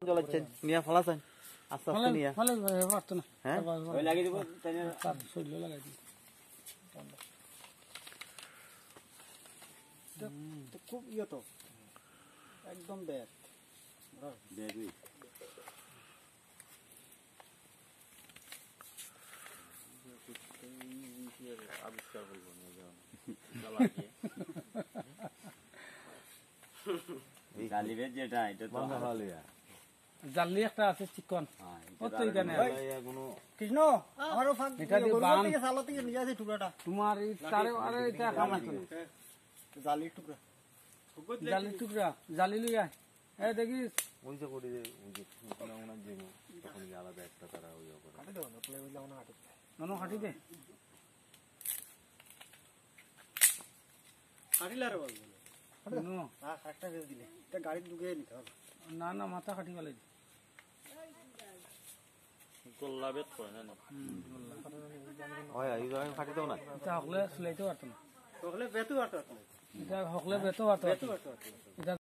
জ্বলাচ্ছেন নিয়া ফলাছেন আস্তে আস্তে নিয়া ফলে পারতো না হ্যাঁ ওই লাগিয়ে দিব তাইলে তার শরীর লাগাই দিই তো খুব ইয়ে তো একদম ব্যাগ দেখবি আবিষ্কার বলবো না জালিবের যেটা এটা তো জালি একটা আছে চিকন কত এখানে কৃষ্ণ আমারও ফাঁক এটা দিয়ে বান থেকে সালা থেকে নিয়ে আসে টুকরাটা তোমার এই তারে আরে এটা কামাতো না জালির টুকরা জালি টুকরা জালি লই আয় এ দেখিস ওই যে করি যে ওই যে ওনা ওনা যে তখন আলাদা একটা তারা ওই করে কাটে দাও না প্লে হইলা না কাটে ননো হাঁটি দে কাটিলা রে বল নো হ্যাঁ একটা ভেজ দিলে এটা গাড়ি ঢুকে নিতে হবে না না মাথা কাটি ফেলাই দি গোল্লা বেত করে না ওই এই জায়গায় ফাটি দাও না এটা হকলে স্লেটো পারতো না তাহলে বেতু আটা এটা হকলে বেতো পারতো বেতু আটা এটা